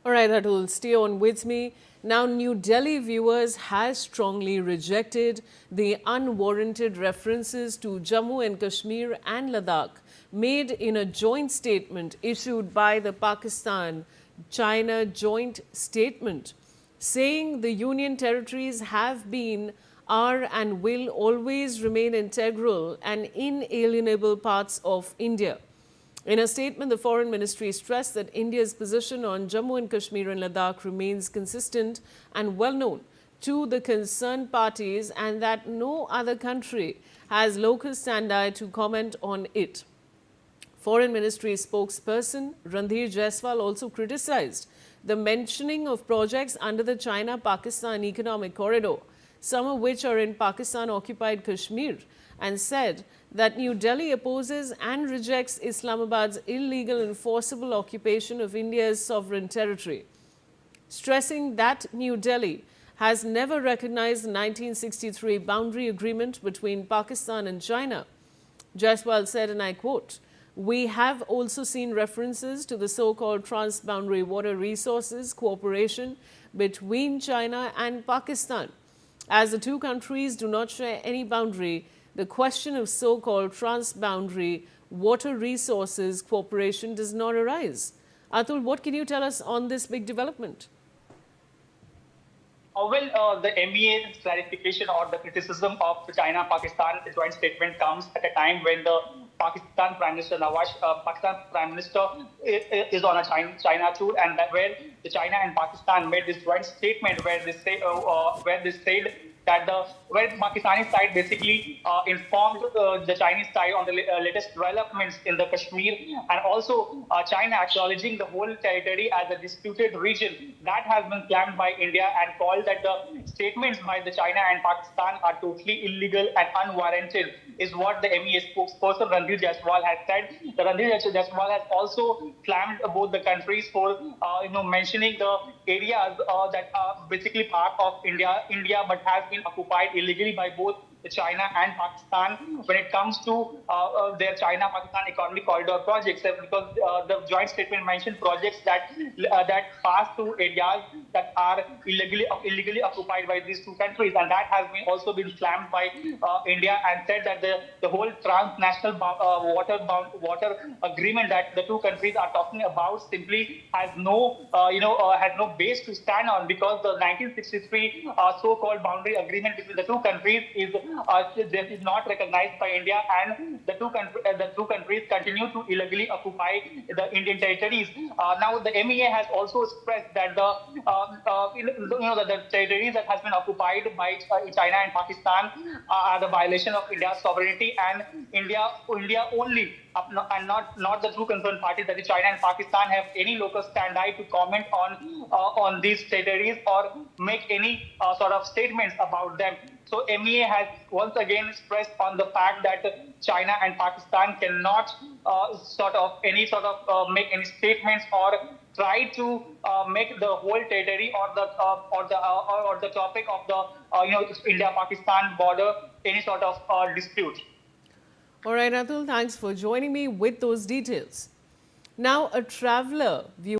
All right, Atul, stay on with me. Now, New Delhi viewers has strongly rejected the unwarranted references to Jammu and Kashmir and Ladakh made in a joint statement issued by the Pakistan-China joint statement, saying the Union territories have been, are and will always remain integral and inalienable parts of India. In a statement, the Foreign Ministry stressed that India's position on Jammu and Kashmir and Ladakh remains consistent and well known to the concerned parties and that no other country has locus standi to comment on it. Foreign Ministry spokesperson Randhir Jaiswal also criticized the mentioning of projects under the China-Pakistan Economic Corridor, some of which are in Pakistan-occupied Kashmir, and said that New Delhi opposes and rejects Islamabad's illegal enforceable occupation of India's sovereign territory, stressing that New Delhi has never recognized the 1963 boundary agreement between Pakistan and China. Jaiswal said, and I quote, "We have also seen references to the so-called transboundary water resources cooperation between China and Pakistan. As the two countries do not share any boundary, the question of so-called transboundary water resources cooperation does not arise." Atul, what can you tell us on this big development? The MEA's clarification or the criticism of the China-Pakistan joint statement comes at a time when the Pakistan Prime Minister Pakistan Prime Minister is on a China tour, and where the China and Pakistan made this joint statement where they said that where Pakistani side basically informed the Chinese side on the latest developments in the Kashmir, and also China acknowledging the whole territory as a disputed region. That has been claimed by India and called that the statements by the China and Pakistan are totally illegal and unwarranted, is what the MEA spokesperson Randhir Jaiswal has said. The Randhir Jaiswal has also claimed both the countries for mentioning the areas that are basically part of India but has been occupied illegally by both China and Pakistan when it comes to their China-Pakistan economic corridor projects, because the joint statement mentioned projects that pass through areas that are illegally occupied by these two countries, and that has also been slammed by India and said that the whole transnational water agreement that the two countries are talking about simply has no base to stand on, because the 1963 so-called boundary agreement between the two countries is not recognized by India, and the two countries continue to illegally occupy the Indian territories. Now, the MEA has also expressed that the territories that has been occupied by China and Pakistan are the violation of India's sovereignty, and India only, and not the two concerned parties, that is China and Pakistan, have any local standi to comment on these territories or make any sort of statements about them. So MEA has once again stressed on the fact that China and Pakistan cannot make any statements or try to make the whole territory or the topic of the India-Pakistan border any sort of dispute. All right, Atul, thanks for joining me with those details. Now, a traveler view